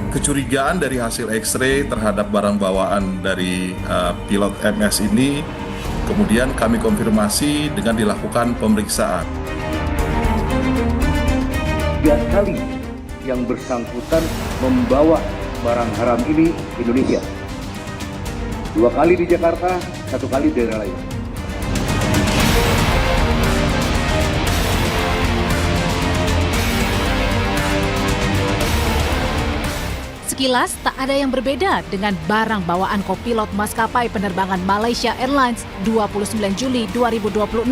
Kecurigaan dari hasil X-ray terhadap barang bawaan dari pilot MS ini kemudian kami konfirmasi dengan dilakukan pemeriksaan. 3 kali yang bersangkutan membawa barang haram ini ke Indonesia. 2 kali di Jakarta, 1 kali di daerah lain. Sekilas tak ada yang berbeda dengan barang bawaan kopilot maskapai penerbangan Malaysia Airlines 29 Juli 2026.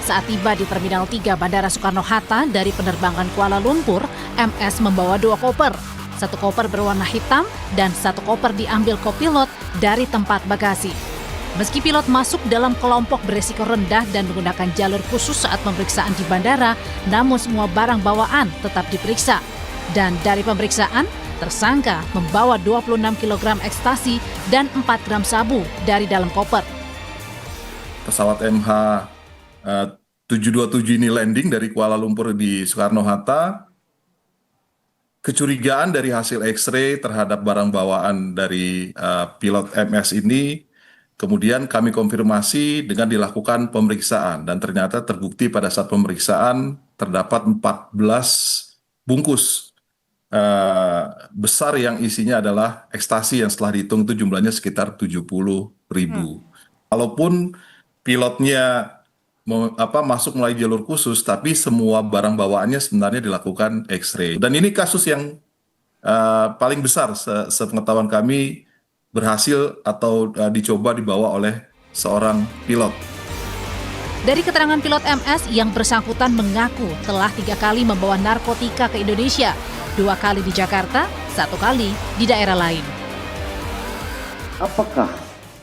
Saat tiba di Terminal 3 Bandara Soekarno-Hatta dari penerbangan Kuala Lumpur, MS membawa 2 koper. 1 koper berwarna hitam dan 1 koper diambil kopilot dari tempat bagasi. Meski pilot masuk dalam kelompok beresiko rendah dan menggunakan jalur khusus saat pemeriksaan di bandara, namun semua barang bawaan tetap diperiksa. Dan dari pemeriksaan, tersangka membawa 26 kg ekstasi dan 4 gram sabu dari dalam koper. Pesawat MH727 ini landing dari Kuala Lumpur di Soekarno-Hatta. Kecurigaan dari hasil X-ray terhadap barang bawaan dari pilot MS ini kemudian kami konfirmasi dengan dilakukan pemeriksaan dan ternyata terbukti pada saat pemeriksaan terdapat 14 bungkus besar yang isinya adalah ekstasi yang setelah dihitung itu jumlahnya sekitar 70.000. Walaupun pilotnya masuk melalui jalur khusus, tapi semua barang bawaannya sebenarnya dilakukan X-ray. Dan ini kasus yang paling besar sepengetahuan kami berhasil atau dicoba dibawa oleh seorang pilot. Dari keterangan pilot MS yang bersangkutan mengaku telah 3 kali membawa narkotika ke Indonesia, 2 kali di Jakarta, 1 kali di daerah lain. Apakah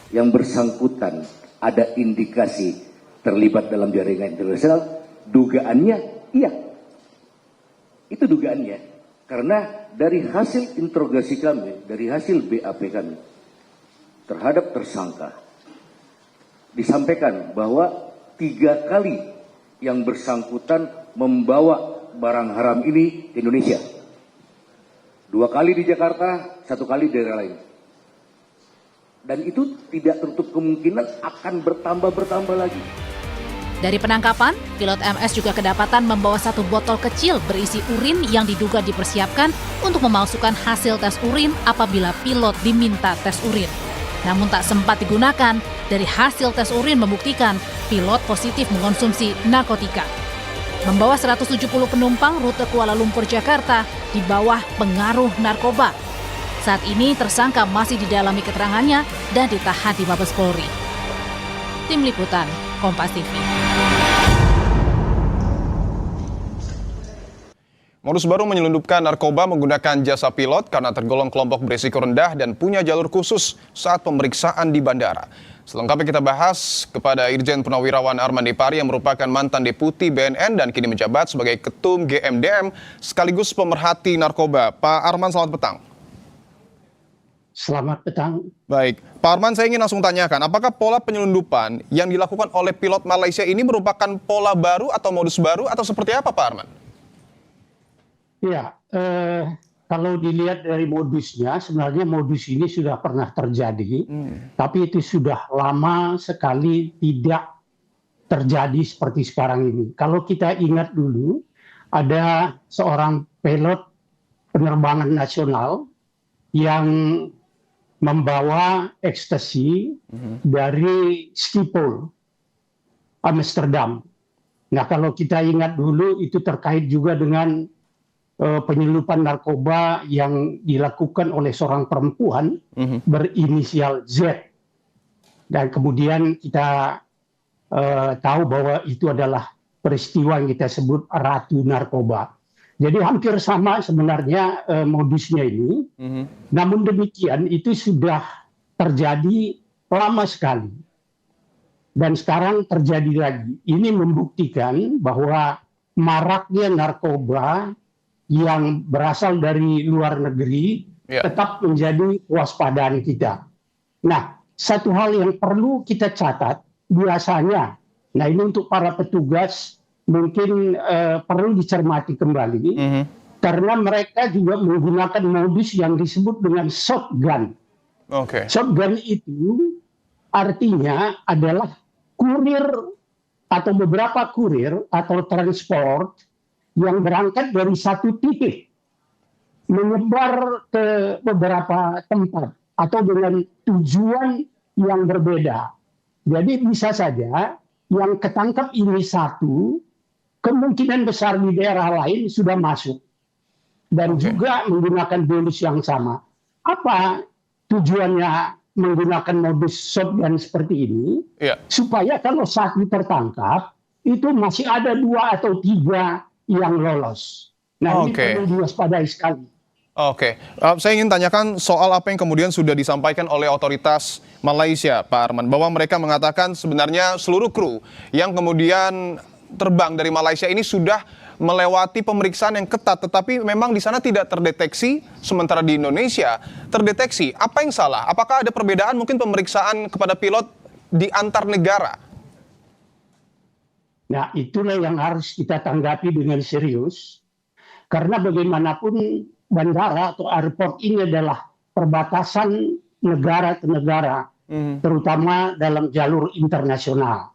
yang bersangkutan ada indikasi terlibat dalam jaringan internasional? Dugaannya iya. Itu dugaannya. Karena dari hasil interogasi kami, dari hasil BAP kami terhadap tersangka, disampaikan bahwa 3 kali yang bersangkutan membawa barang haram ini ke Indonesia. 2 kali di Jakarta, 1 kali di daerah lain. Dan itu tidak tertutup kemungkinan akan bertambah lagi. Dari penangkapan, pilot MS juga kedapatan membawa 1 botol kecil berisi urin yang diduga dipersiapkan untuk memalsukan hasil tes urin apabila pilot diminta tes urin. Namun tak sempat digunakan, dari hasil tes urin membuktikan pilot positif mengonsumsi narkotika. Membawa 170 penumpang rute Kuala Lumpur Jakarta di bawah pengaruh narkoba. Saat ini tersangka masih didalami keterangannya dan ditahan di Mabes Polri. Tim Liputan, Kompas TV. Modus baru menyelundupkan narkoba menggunakan jasa pilot karena tergolong kelompok berisiko rendah dan punya jalur khusus saat pemeriksaan di bandara. Selengkapnya kita bahas kepada Irjen Purnawirawan Arman Depari yang merupakan mantan Deputi BNN dan kini menjabat sebagai Ketum GMDM sekaligus pemerhati narkoba. Pak Arman, selamat petang. Selamat petang. Baik, Pak Arman, saya ingin langsung tanyakan, apakah pola penyelundupan yang dilakukan oleh pilot Malaysia ini merupakan pola baru atau modus baru atau seperti apa, Pak Arman? Ya, kalau dilihat dari modusnya, sebenarnya modus ini sudah pernah terjadi, tapi itu sudah lama sekali tidak terjadi seperti sekarang ini. Kalau kita ingat dulu, ada seorang pilot penerbangan nasional yang membawa ekstasi dari Schiphol, Amsterdam. Nah, kalau kita ingat dulu, itu terkait juga dengan penyelundupan narkoba yang dilakukan oleh seorang perempuan berinisial Z. Dan kemudian kita tahu bahwa itu adalah peristiwa yang kita sebut ratu narkoba. Jadi hampir sama sebenarnya modusnya ini. Namun demikian itu sudah terjadi lama sekali. Dan sekarang terjadi lagi. Ini membuktikan bahwa maraknya narkoba yang berasal dari luar negeri tetap menjadi kewaspadaan kita. Nah, satu hal yang perlu kita catat biasanya, nah ini untuk para petugas mungkin perlu dicermati kembali, karena mereka juga menggunakan modus yang disebut dengan shotgun. Oke. Shotgun itu artinya adalah kurir atau beberapa kurir atau transport yang berangkat dari satu titik menyebar ke beberapa tempat atau dengan tujuan yang berbeda. Jadi bisa saja yang ketangkap ini satu, kemungkinan besar di daerah lain sudah masuk dan juga menggunakan modus yang sama. Apa tujuannya menggunakan modus shotgun seperti ini? Iya. Supaya kalau satu tertangkap itu masih ada 2 atau 3 yang lolos. Nah, ini perlu diwaspadai sekali. Oke, saya ingin tanyakan soal apa yang kemudian sudah disampaikan oleh otoritas Malaysia, Pak Arman, bahwa mereka mengatakan sebenarnya seluruh kru yang kemudian terbang dari Malaysia ini sudah melewati pemeriksaan yang ketat, tetapi memang di sana tidak terdeteksi, sementara di Indonesia terdeteksi. Apa yang salah? Apakah ada perbedaan mungkin pemeriksaan kepada pilot di antar negara? Nah, itulah yang harus kita tanggapi dengan serius, karena bagaimanapun bandara atau airport ini adalah perbatasan negara ke negara, terutama dalam jalur internasional.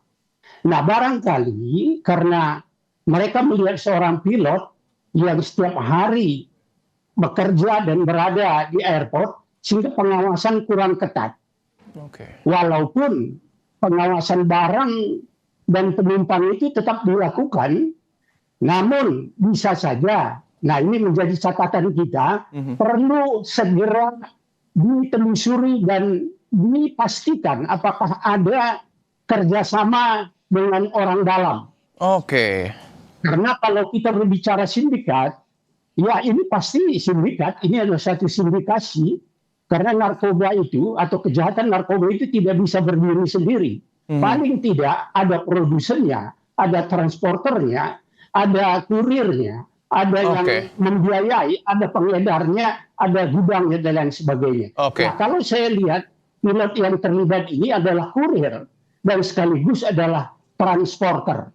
Nah, barangkali karena mereka melihat seorang pilot yang setiap hari bekerja dan berada di airport, sehingga pengawasan kurang ketat. Walaupun pengawasan barang dan penumpang itu tetap dilakukan, namun bisa saja, nah ini menjadi catatan kita, perlu segera ditelusuri dan dipastikan apakah ada kerjasama dengan orang dalam. Karena kalau kita berbicara sindikat, ya ini pasti sindikat, ini adalah satu sindikasi, karena narkoba itu atau kejahatan narkoba itu tidak bisa berdiri sendiri. Paling tidak ada produsennya, ada transporternya, ada kurirnya, ada yang membiayai, ada pengedarnya, ada gudangnya dan lain sebagainya. Nah, kalau saya lihat pilot yang terlibat ini adalah kurir dan sekaligus adalah transporter.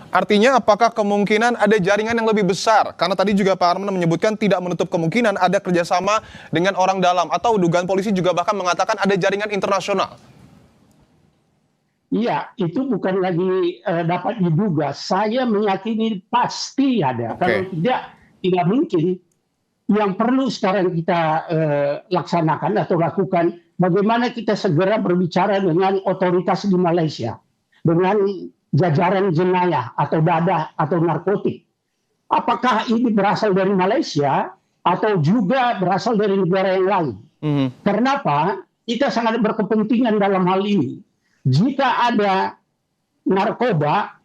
Artinya apakah kemungkinan ada jaringan yang lebih besar? Karena tadi juga Pak Arman menyebutkan tidak menutup kemungkinan ada kerjasama dengan orang dalam, atau dugaan polisi juga bahkan mengatakan ada jaringan internasional. Iya, itu bukan lagi dapat diduga. Saya meyakini pasti ada. Kalau tidak mungkin. Yang perlu sekarang kita laksanakan atau lakukan, bagaimana kita segera berbicara dengan otoritas di Malaysia, dengan jajaran jenayah atau dadah atau narkotik. Apakah ini berasal dari Malaysia atau juga berasal dari negara yang lain? Kenapa? Kita sangat berkepentingan dalam hal ini. Jika ada narkoba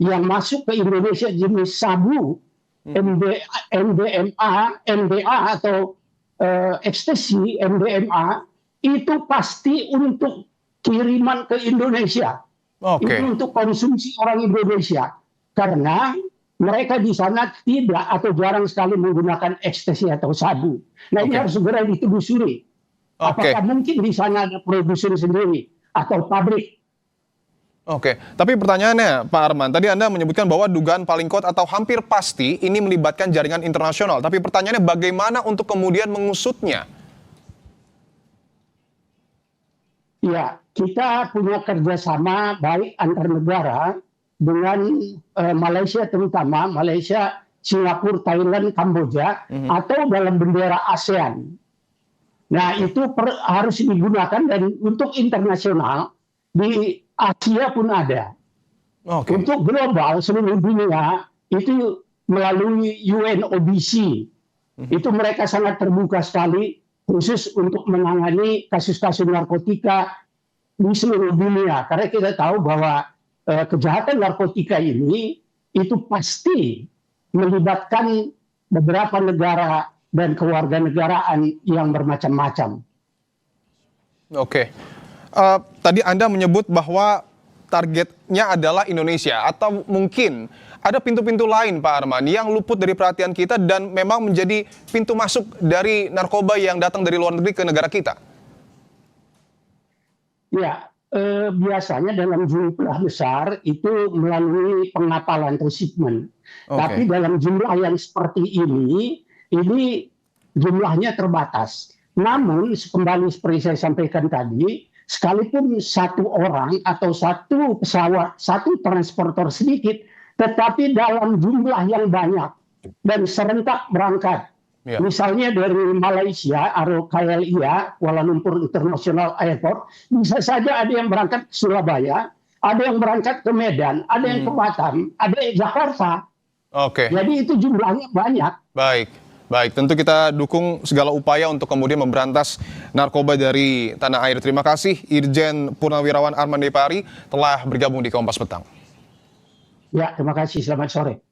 yang masuk ke Indonesia jenis sabu, MDMA, MDA atau ekstasi, MDMA, itu pasti untuk kiriman ke Indonesia. Itu untuk konsumsi orang Indonesia. Karena mereka di sana tidak atau jarang sekali menggunakan ekstasi atau sabu. Nah, ini harus segera ditelusuri. Apakah mungkin di sana ada produsen sendiri atau pabrik? Tapi pertanyaannya Pak Arman, tadi Anda menyebutkan bahwa dugaan paling kuat atau hampir pasti ini melibatkan jaringan internasional. Tapi pertanyaannya bagaimana untuk kemudian mengusutnya? Ya, kita punya kerjasama baik antar negara dengan Malaysia, terutama Malaysia, Singapura, Thailand, Kamboja, atau dalam bendera ASEAN. Nah, itu harus digunakan, dan untuk internasional di Asia pun ada. Untuk global seluruh dunia itu melalui UNODC. Itu mereka sangat terbuka sekali khusus untuk menangani kasus-kasus narkotika di seluruh dunia. Karena kita tahu bahwa kejahatan narkotika ini itu pasti melibatkan beberapa negara dan kewarganegaraan yang bermacam-macam. Tadi Anda menyebut bahwa targetnya adalah Indonesia, atau mungkin ada pintu-pintu lain Pak Arman yang luput dari perhatian kita dan memang menjadi pintu masuk dari narkoba yang datang dari luar negeri ke negara kita? Ya, biasanya dalam jumlah besar itu melalui pengapalan atau shipment. Oke. Tapi dalam jumlah yang seperti ini jumlahnya terbatas. Namun, kembali seperti saya sampaikan tadi, sekalipun satu orang atau satu pesawat, satu transporter sedikit, tetapi dalam jumlah yang banyak dan serentak berangkat. Ya. Misalnya dari Malaysia, KLIA, Kuala Lumpur International Airport, bisa saja ada yang berangkat ke Surabaya, ada yang berangkat ke Medan, ada yang ke Batam, ada yang Jakarta. Oke. Jadi itu jumlahnya banyak. Baik, baik. Tentu kita dukung segala upaya untuk kemudian memberantas narkoba dari tanah air. Terima kasih Irjen Purnawirawan Arman Depari telah bergabung di Kompas Petang. Ya, terima kasih. Selamat sore.